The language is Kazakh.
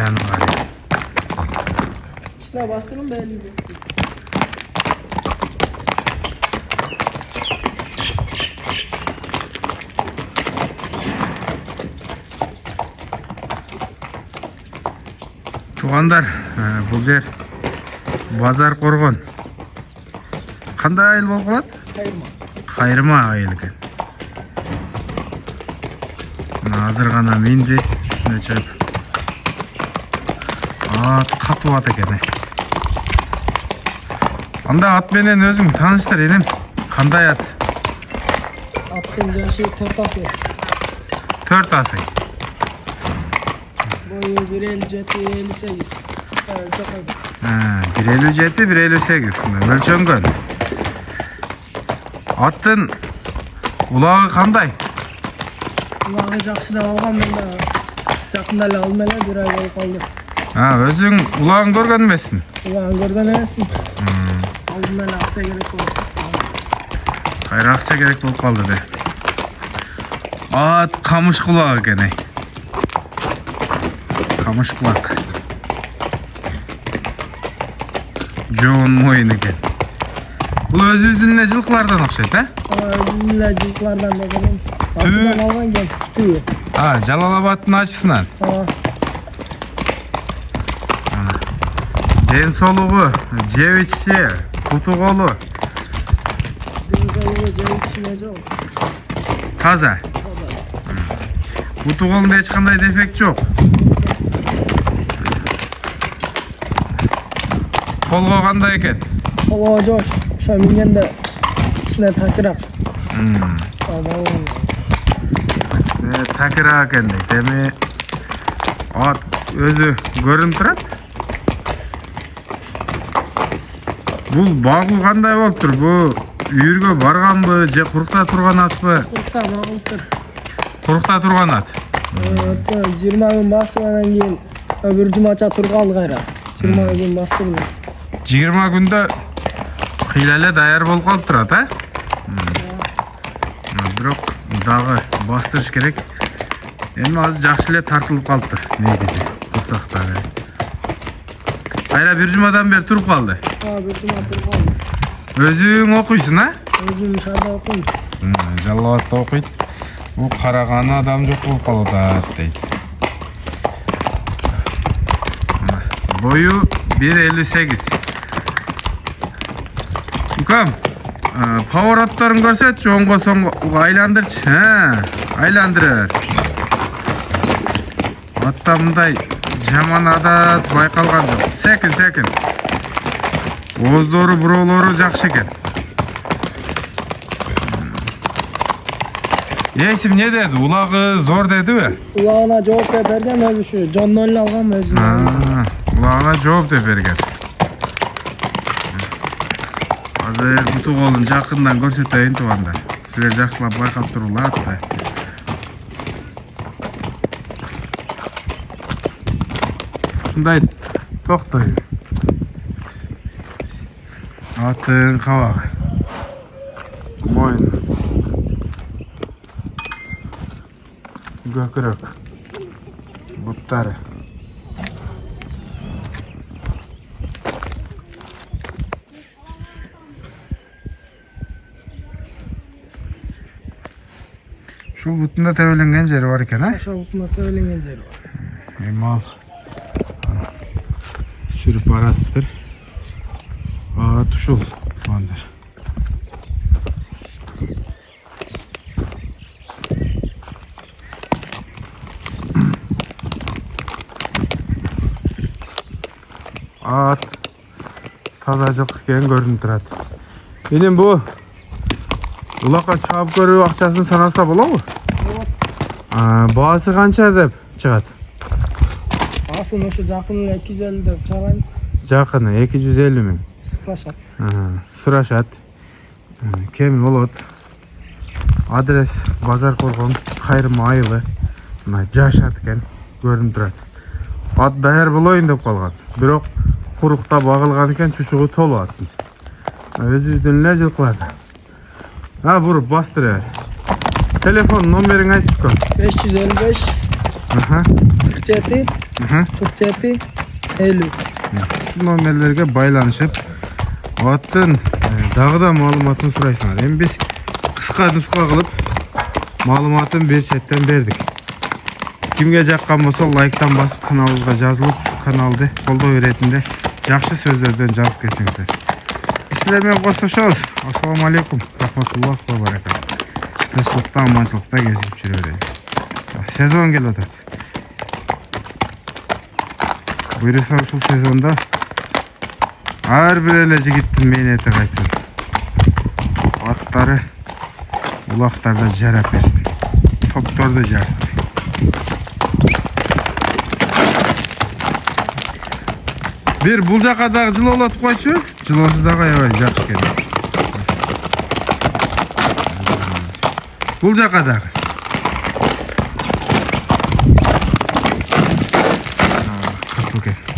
Ayağını var ya. İşte bastırın beğeneceksin. Туғандар, бұл жер базар қорған. Қандай айыл болып қалады? Қайырма айыл екен. Азыр ғана менде үстіне шығып. Ат қатып ат екен. Анда атменен өзің таныштыр едім. Қандай ат? Аттың жашы 4 асыр. 4 асыр. Boyu 1.57-58. Çok az. 1.57-1.58. Өлчөнгөн. Аттың улағы қандай? Ulağını жақшыда алған мен de жақында әлі алдым әлі 1 ай болып қалды. Өзің улағын көрген емессің? Ulağını көрген емессің. Алдым әлі ақша керек болды. Қайра ақша керек болып қалды де. Ат қамыш құлақ екен. Қамыш құлақ. Жоғын мойын екен. Бұл өз-өздігіне жылқылардан ұқсайды, Өзімді жылқылардан да көрген. Ачыдан алған ген, түйі. Жалалабадтың ачысынан. Денсаулығы, жеп іші, құты қолы. Денсаулығы жеп ішіне жоқ. Таза. Құты қолында ешқандай дефект жоқ. Қолға қандай екен? Қолға жош. Шо мінгенде ішіне такырақ. Такырақ екен дейді. Деме ат өзі көрініп тұрады. Бұл бағу қандай болып тұр? Бұл үйірге барған бі, же құрықта тұрған ат бі? Құрықта бағылып тұр. Құрықта тұрған ат. 20 күн бастығаннан кейін өбір жұмача тұрғалы қайра. 20 күн бастығын. 20 күнді қиләлі даяр болып қалып тұрады, Бірақ дағы бастырыш керек. Енді аз жақшыле тартылып қалып тұр. Негізі, құрсақтары. Қайра бір жұмадан бері тұрып қалды. Bir cuma тұрып қалды. Өзің оқисың, Өзім шарда оқимын. Жалауатта оқиды. Бұл қарағаны адам жоқ болып қалады, дейді. Бойы 1.58. Үкам, пауыраттарын көрсет, жоңға соңға айландыршы. Айландырыр. Атта мұндай жаман адат байқалған жоқ. Сәкін. Оздоры, бұролары жақшы екен. Есім не деді? Улағы зор деді бе? Улағына жауап берген өзі шу. Жон нөлін алған өзі. Улағына жауап деп берген. Азыр бұты қолын жақындан көрсетейін туғандар. Сілер жақшылап байқап тұрулады. Шындай тоқтай. Атын қабағы. Мойын. Көкірек. Бұттары. Şu бұтында тәуеленген жері бар екен, Şu бұтында тәуеленген жері бар. Мал сүріп баратыптыр. Тұшыл туғандар. Ат таза жылқы екен көрініп тұрады. Енем бұл ұлаққа шығап көру ақшасын санаса бола ғой? Бағасы қанша деп шығады? Асын ошу жақын 250 деп шығарайын. Жақыны 250 мың. Сұрашат. Сұрашат. Кем болады. Адрес базар қорған қайырма айылы. Жашат екен көрініп тұрады. Ат даяр болайын деп қалған. Бірақ құрықта бағылған екен чүчіғі толы аттың. Өз-өзден лә жылқыларды. Бұрып бастыр әр. Телефон номерін айтшы көн. 555 47 Aha. 47 50. Şu nomerlerge baylanışıp attın dağı da malumatını suraysınlar. Hem biz kıska nuska kılıp malumatını bir chatten verdik. Kimge jakkan bolsa like'tan basıp kanalımızga жазылып, şu kanalda kolda öğretinde yaxşı sözlerden жазып ketиңиздер. Sizler bilen koştoşobuz. Assalamu alaikum. Rahmatullah ve berekat. Tırşılıkta, amaçlıkta gezip жүрөйүн. Sezon geliyor. Buyursa şu sezonda her bir eleci gittin meynete kaçsın. Atları ulaklarda jarap etsin. Toptor da jarsın. Bir bulcakadagi жылы olatıp koyçu. Жылосuz da kayabay jakşı keldi. Bulcakadagi. Kırpıl kel.